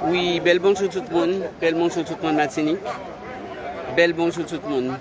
Oui, bel bonjour tout le monde. Bel bonjour tout le monde Martinique. Bel bonjour tout le monde.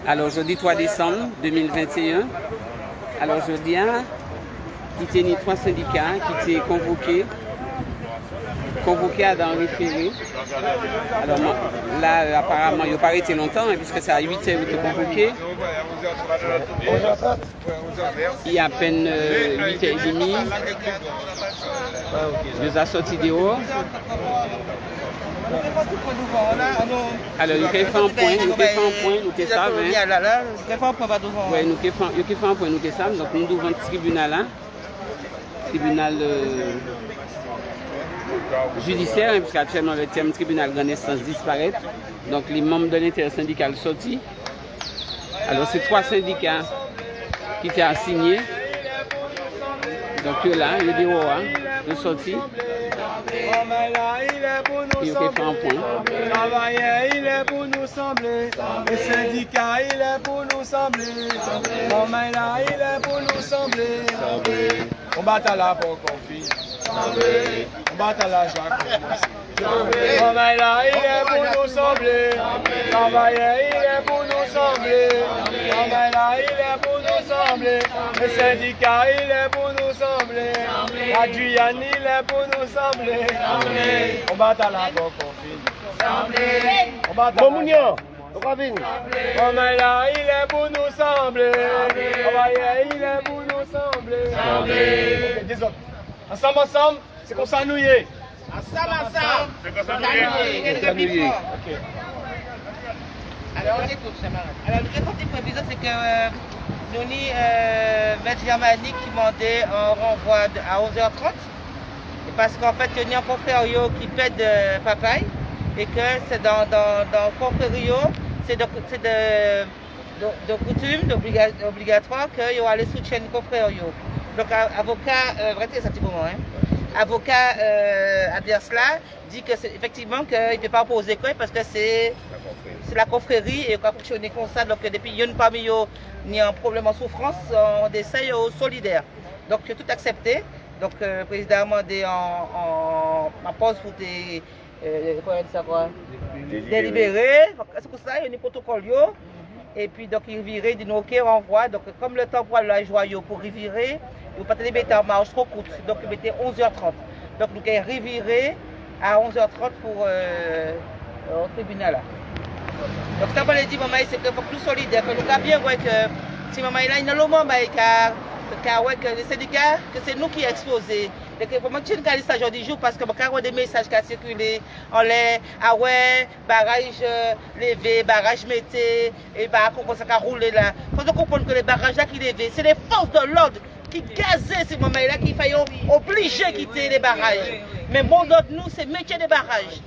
Alors aujourd'hui 3 décembre 2021. Alors aujourd'hui, il y a 3 syndicats qui étaient convoqués dans le référé. Alors là, apparemment, il n'a pas arrêté longtemps, puisque c'est à 8h qu'ils étaient convoqués. Il y a à peine 8h30. Ils ont sorti dehors. Alors, nous avons fait un point, nous savons. Oui, nous avons fait un point, nous savons. Donc, nous devons le tribunal là. Tribunal judiciaire, hein, puisqu'actuellement le terme tribunal grande instance disparaît. Donc, les membres de l'intersyndical sont sortis. Alors, c'est 3 syndicats qui étaient assignés. Donc, là, le bureau, ils sont sortis. Il faut faire un point. Travailleur, il est pour nous sembler. Le syndicat, il est pour nous sembler. Maman là, il est pour nous sembler. On bat à la pour confie. On bat à la joie. Maman là, il est pour nous sembler. Travailleur, il est pour nous sembler. Maman là, il est pour nous sembler. Le syndicat, il est pour nous sembler. La Guyane, il est pour nous sembler. On bat à la pour confie. On bat à la Mounio. Maman là, il est pour nous sembler. Travailleur, il est pour nous sembler. Ok, disons. Ensemble, c'est qu'on s'ennuie. Ensemble. C'est qu'on s'ennuie. Ok. Alors, on écoute, alors, le réponse des prévisions, c'est que nous avons Maître Germanique qui demandait un renvoi à 11h30. Parce qu'en fait, il y a un confrère qui pète de papaye et que c'est dans le confrère, c'est de coutume, obligatoire, qu'il y aura les soutiens du confrère. Donc, avocat, vraiment, c'est un petit moment, avocat à dire cela, dit que effectivement qu'il ne peut pas opposer quoi parce que c'est la confrérie et qu'on fonctionne comme ça. Donc depuis il y a parmi eux ni un problème en souffrance, on essaye au solidaire. Donc tout accepté. Donc le président a demandé en pause pour délibérer. C'est pour ça il y a un protocole. Et puis donc il virait, il dit ok renvoi. Donc comme le temps pour la joyeux pour revirer, il ne pas te mettre en marche trop courte. Donc il mettait 11h30. Donc nous avons reviré à 11h30 pour au tribunal là. Donc ça m'a dit maman c'est que pour plus solidaire, que nous avons bien voir que si maman est là, il y a le moment que les syndicats, que c'est nous qui exposés. Donc pour moi, je ne sais pas aujourd'hui jour parce que quand on a des messages qui ont circulé, on les barrage levé, barrage mété, et bah comment ça a roulé là. Il faut comprendre que les barrages là qui levés, c'est les forces de l'ordre qui gazaient ces moments-là, qui faillent obliger de quitter les barrages. Mais bon d'autres nous, c'est métier des barrages.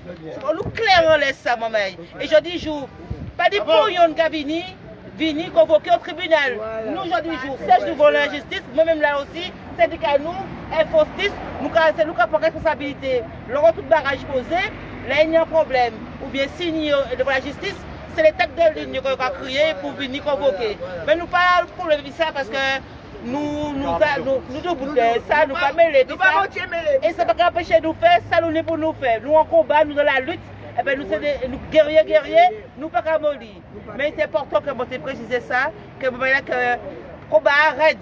On nous clairement laisse ça, maman. Et je dis jour, pas dit pour yon Gavini, vini convoqué au tribunal. Nous, aujourd'hui jour, siège devant la justice, moi-même là aussi, syndicat nous, Infostice, c'est nous qui avons responsabilité. Lorsque tout barrage posé, là il y a un problème. Ou bien signé devant la justice, c'est les têtes de ligne qu'on a crié pour venir convoquer. Mais nous pas pour le ça parce que nous ça, nous pas mêler. Et ça ne peut pas empêcher de nous faire, ça nous n'est pour nous faire. Nous en combat, nous dans la lutte, et bien nous sommes nous guerriers, nous pas qu'à mollir. Mais c'est important que je précise ça, que le combat arrête.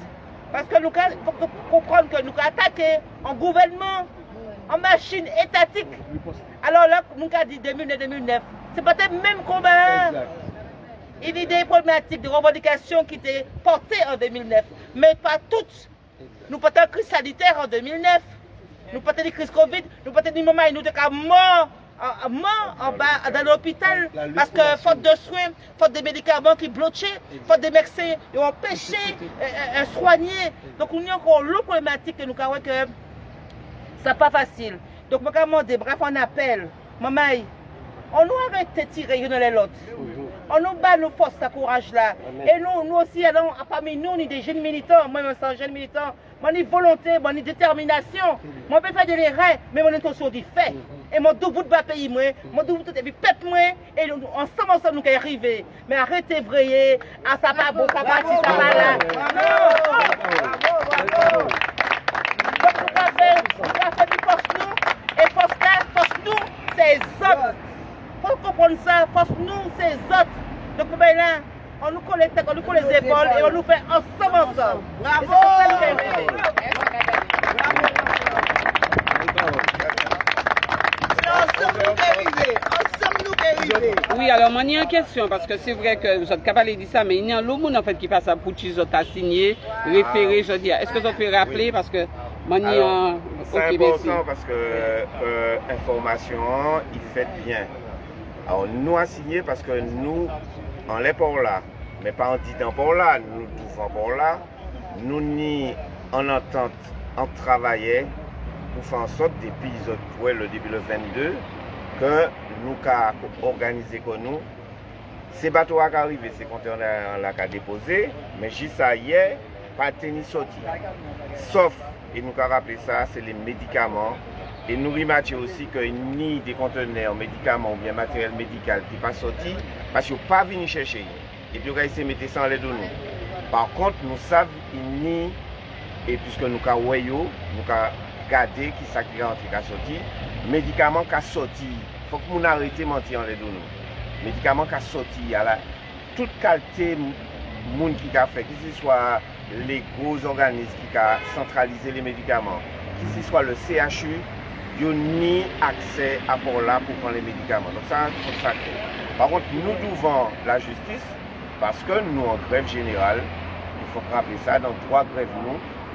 Parce que nous faut comprendre que nous avons attaqué en gouvernement, en machine étatique. Alors là, nous avons dit 2009, c'est pas le même combat. Il y a des problématiques, des revendications qui étaient portées en 2009, mais pas toutes. Nous pas de crise sanitaire en 2009, nous pas de crise Covid, nous pas de moment où nous sommes morts en bas dans l'hôpital parce que faute de soins, faute de médicaments qui bloquaient, faute de médecins qui ont empêché de soigner. Donc nous avons encore l'autre problématique que nous avons que ça n'est pas facile. Donc nous avons des brefs en appel. Maman, on nous arrête de tirer l'un et l'autre. On nous bat nos forces, ce courage-là. Et nous aussi, allons, parmi nous, on est des jeunes militants. Moi, je suis un jeune militant. Moi, j'ai volonté, moi, j'ai détermination. Moi, je peux faire des rêves, mais mon intention du fait. Et mon deux bout de bas pays, moi, mon deux bout de peuple, moi, et ensemble, nous allons arriver. Mais arrêtez de vrayer, ah, ça va bon, ça va ci, ça va là. Non! Donc, nous allons faire on nous colle les têtes, on nous colle les épaules et on nous fait ensemble. Bravo! Oui, alors moi, il y a une question, parce que c'est vrai que vous êtes capable de dire ça, mais il y a l'homme en fait qui passe à Pouchi, vous avez signé, référé, je dis. Est-ce que vous pouvez rappeler, oui. Parce que moi, il y a... C'est important parce que information, il fait bien. Alors nous a signé parce que nous, on l'est pour là, mais pas en disant pour là, nous devons pour là, nous ni en entente, en travaillant pour faire en sorte depuis le début le 22 que nous avons organisé que nous, ces bateaux qui arrivent, ces conteneurs là qui déposé, mais juste ça hier, pas tenir sorti. Sauf, et nous avons rappelé ça, c'est les médicaments. Et nous remarquons aussi que ni des conteneurs, médicaments ou bien matériel médical qui pas sorti parce qu'ils n'ont pas venu chercher. Et puis, on va essayer de mettre ça en l'aide de nous. Par contre, nous savons ni, et puisque nous avons nous avons gardé qui ça qui est rentré, qui a sorti, médicaments qui a sorti. Il faut que nous arrêtions de mentir en l'aide de nous. Médicaments qui a sorti, il y a toute qualité de monde qui a fait, que ce soit les gros organismes qui ont centralisé les médicaments, que ce soit le CHU, il n'y a ni accès à pour là pour prendre les médicaments. Donc ça, c'est consacré. Par contre, nous devons la justice parce que nous, en grève générale, il faut rappeler ça, dans 3 grèves,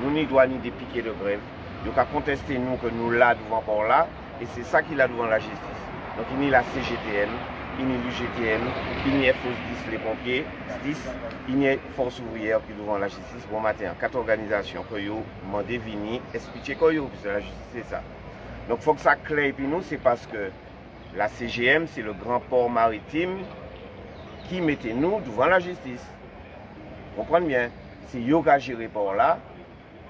nous n'y doit ni des piquets de grève. Donc à contester nous que nous là devant pour là, et c'est ça qu'il a devant la justice. Donc il y a la CGTN, il y a l'UGTN, il y a FOS 10 les pompiers, 10, il y a Force ouvrière qui devant la justice. Bon matin, 4 organisations que vous demandez venir expliquer que puisque la justice c'est ça. Donc il faut que ça claire pour nous, c'est parce que la CGM, c'est le grand port maritime qui mettait nous devant la justice. Vous comprenez bien? C'est Yoga géré port là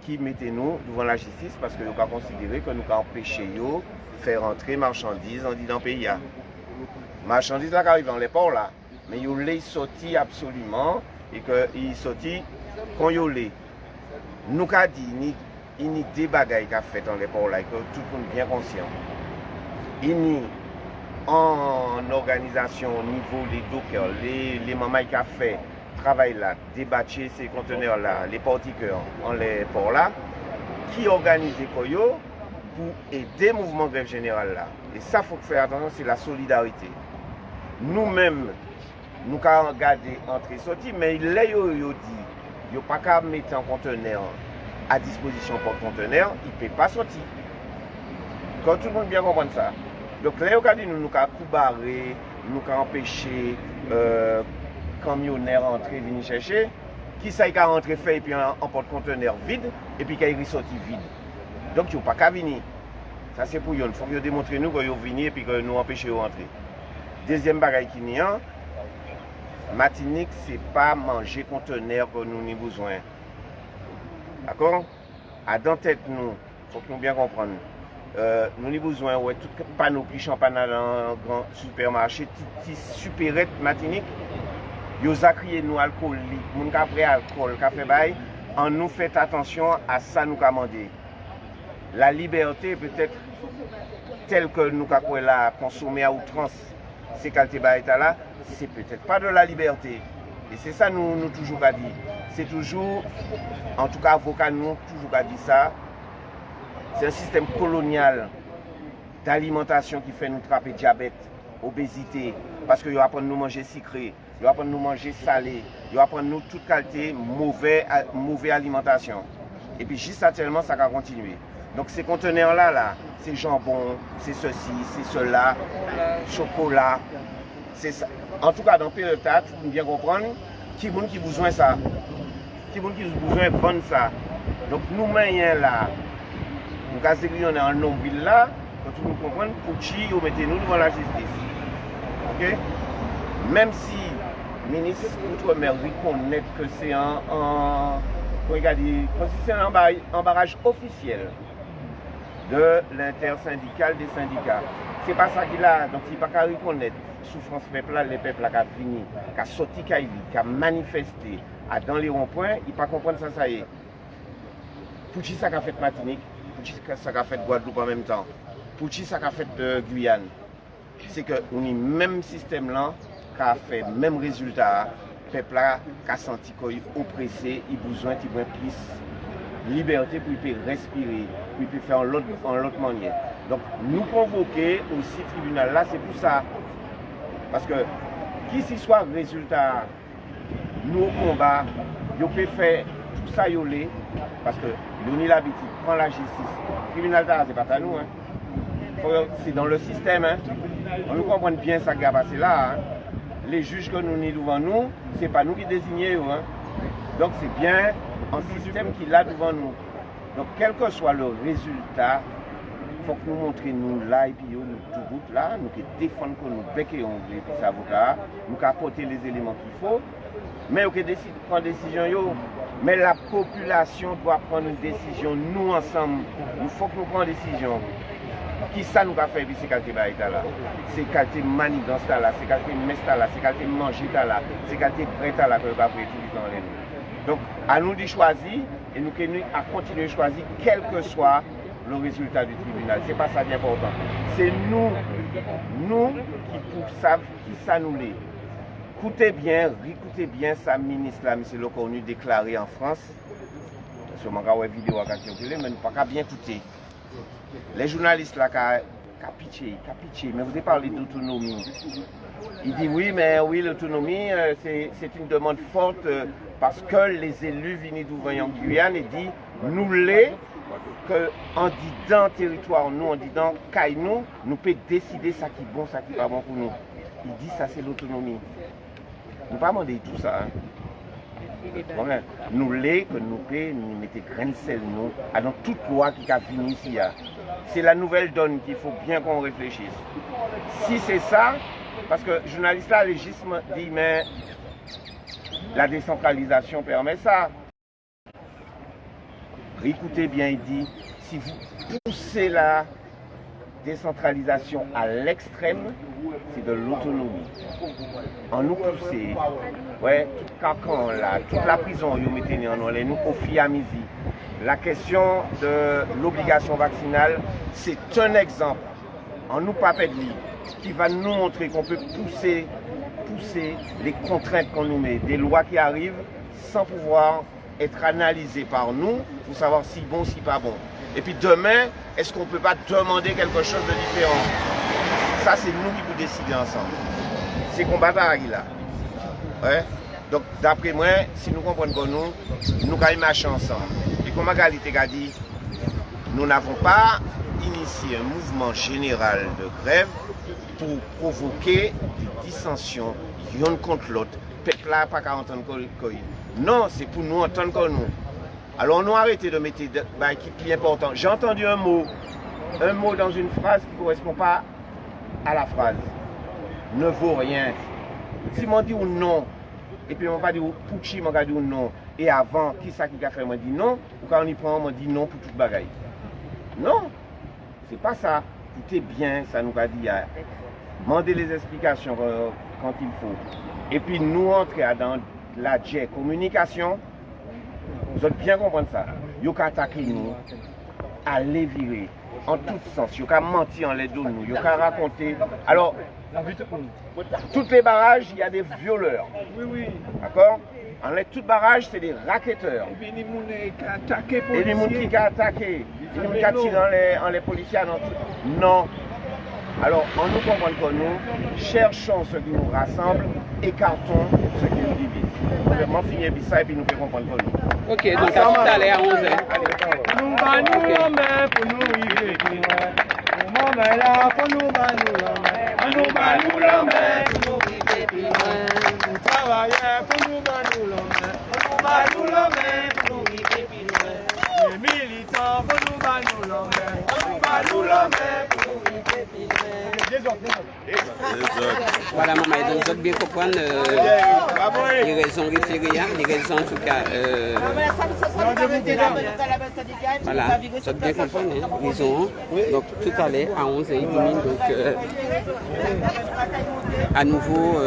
qui mettait nous devant la justice parce que nous avons considéré que nous avons empêché de faire entrer marchandises dans le pays. Marchandises là qui arrivent dans les ports là, mais ils les sorti absolument et qu'ils sorti quand ils les. Nous avons dit il y a des bagailles qui ont fait dans les ports là et que tout le monde est bien conscient. Il y a en organisation au niveau des dockers, les mamans qui ont fait travail là, débattre ces conteneurs là, les portiqueurs en les ports là, qui organisent les coyotes pour aider le mouvement grève générale là. Et ça, il faut faire attention, c'est la solidarité. Nous-mêmes, nous avons regardé entrer sortir, mais les yo dit, il n'y a pas qu'à mettre un conteneur à disposition pour le conteneur, il ne peut pas sortir. Quand tout le monde bien comprendre ça. Donc là, nous avons coubaré, nous avons empêché camionneurs entrer, venir chercher. Qui ça qui a rentré fait et puis un porte-conteneur vide et puis qui est ressorti vide. Donc il n'y a pas qu'à venir. Ça c'est pour eux. Il faut que démontrer nous que vous venez et puis que nous empêcher de rentrer. Deuxième bagaille qui n'y a, Martinique, c'est pas manger conteneur que nous avons besoin. D'accord? À dans tête nous, il faut que nous bien comprendre. Nous avons besoin de tout panoplie champagne dans un grand supermarché, tout supérette Martinique. Ils ont crié nous alcooliques, nous avons pris alcool, café bail, on nous fait attention à ça nous commandé. La liberté peut-être telle que nous avons la consommée à outrance, ces qualités là, c'est peut-être pas de la liberté. Et c'est ça nous toujours a dit. C'est toujours, en tout cas avocat nous toujours a dit ça. C'est un système colonial d'alimentation qui fait nous trapper diabète, obésité, parce qu'ils apprennent nous manger sucré, ils apprennent nous manger salé, ils apprennent nous toute qualité mauvaise alimentation. Et puis juste actuellement ça va continuer. Donc ces conteneurs là, c'est jambon, c'est ceci, c'est cela, chocolat, c'est ça. En tout cas dans le pays de tas, tout le monde bien comprendre qui a besoin de ça, qui a besoin de vendre ça. Donc nous moyens là. Nous avons un nombre là, pour tout le monde comprendre, pour qui vous mettez nous devant la justice. Okay? Même si le ministre Outre-mer reconnaît que c'est un barrage officiel de l'intersyndical des syndicats. Ce n'est pas ça qu'il a, donc il n'y a pas qu'à reconnaître souffrance peuple là, les peuples qui ont fini, qui ont sorti, qui ont manifesté dans les ronds-points, il ne pas comprendre ça, ça y est. Pour qui ça a fait Martinique? Pour qui ça a fait Guadeloupe en même temps, pour qui ça a fait Guyane, c'est que on est même système là qui a fait même résultat peuple là qui a senti qu'il est oppressé, il a besoin de plus liberté pour respirer, pour faire en l'autre manière. Donc nous convoquer aussi le tribunal là, c'est pour ça. Parce que qui s'y soit résultat, nous au combat, nous pouvons faire tout ça yolé, parce que nous l'habitude, prend la justice. Le tribunal là, c'est pas à nous. Hein. C'est dans le système. Hein. On nous comprend bien ça qui a passé là. Hein. Les juges que nous avons devant nous, ce n'est pas nous qui désignons. Hein. Donc c'est bien un système qui l'a devant nous. Donc quel que soit le résultat, il faut que nous montrions nous là et puis nous tout route là, nous qui défendons que nous becquons les avocats, nous qui apporter les éléments qu'il faut, mais nous qui prendre des décisions. Mais la population doit prendre une décision, nous ensemble, il faut que nous prenions une décision. Qui ça nous a fait ici quand là? C'est quand tu manigance là, c'est quand tu mets là, c'est quand tu manges là, c'est quand tu prêt là que nous avons tout le temps. Donc à nous de choisir et nous à continuer de choisir quel que soit le résultat du tribunal. C'est pas ça qui est important. C'est nous qui savons qui ça nous l'est. Écoutez bien ça ministre là, M. Locornu déclaré en France. Sur mon gars, vidéo à mais nous pas bien écouter. Les journalistes là qui mais vous avez parlé d'autonomie. Il dit oui, mais oui, l'autonomie, c'est une demande forte parce que les élus viennent d'ouvrir en Guyane et dit nous en disant territoire, nous, en disant caille nous pouvons décider ça qui est bon, ça qui n'est pas bon pour nous. Il dit ça c'est l'autonomie. Nous ne pas demander tout ça. Hein. Nous que nous mettons grain de sel dans toute loi qui a fini ici. C'est la nouvelle donne qu'il faut bien qu'on réfléchisse. Si c'est ça, parce que le journaliste là, légisme dit mais la décentralisation permet ça. Écoutez bien, il dit si vous poussez la décentralisation à l'extrême, c'est de l'autonomie. En nous pousser, ouais, tout cacan là, toute la prison, nous nous confie à midi. La question de l'obligation vaccinale, c'est un exemple. En nous pas de qui va nous montrer qu'on peut pousser les contraintes qu'on nous met, des lois qui arrivent sans pouvoir être analysées par nous pour savoir si bon, si pas bon. Et puis demain, est-ce qu'on ne peut pas demander quelque chose de différent? Ça, c'est nous qui pouvons décider ensemble. C'est combat pareil là. Ouais. Donc, d'après moi, si nous comprenons que nous allons marcher ensemble. Et comme Magali a dit, nous n'avons pas initié un mouvement général de grève pour provoquer des dissensions l'un contre l'autre. Peuple là, pas qu'à entendre quoi. Non, c'est pour nous entendre que nous. Alors, nous arrêtons de mettre des qui est plus important. J'ai entendu un mot dans une phrase qui ne correspond pas à la phrase. Ne vaut rien. Si on dit ou non, et puis on va dire Pouchi, on va dire non, et avant, qui ça qui a fait, on dit non, ou quand on y prend, on dit non pour toute bagaille. Non, c'est pas ça. Écoutez bien, ça nous a dit, demander les explications quand il faut. Et puis nous entrer dans la communication, vous allez bien comprendre ça. Vous avez attaqué nous, à les virer, en tout sens. Vous avez menti en les deux nous, vous avez raconté. Alors, tous les barrages, il y a des violeurs. Oui, oui. D'accord? En les tous barrages, c'est des racketteurs. Et puis, il y a des gens qui ont attaqué. Il y a des gens qui ont tiré en les policiers. Non. Alors, en nous comprenant que nous, cherchons ce qui nous rassemble, écartons ce qui nous divise. Vraiment finir ça et puis nous pouvons comprendre que nous. Ok, donc à tout à l'heure à 11h. Nous allons nous mains pour nous vivre. Nous là pour nous nous allons la main pour nous vivre. Nous travaillons pour nous nous la main pour nous vivre. Les militants pour nous la main. Nous la main pour nous vivre. Voilà, maman, et donc vous bien comprendre les raisons référées, les raisons en tout cas. Voilà, vous bien comprendre les raisons. Donc tout à l'heure à 11h30, donc à nouveau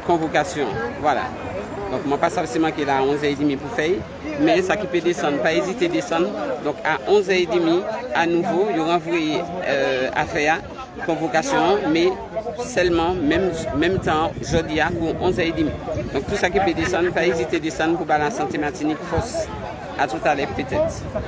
convocation. Voilà. Donc moi pas forcément qu'il est à 11h30 pour faire, mais ça qui peut descendre, pas hésiter à descendre. Donc à 11h30, à nouveau, il y aura envoyé affaire, convocation, mais seulement, même temps, jeudi à pour 11h30. Donc tout ça qui peut descendre, pas hésiter à descendre pour la santé Martinique force. À tout à l'heure peut-être.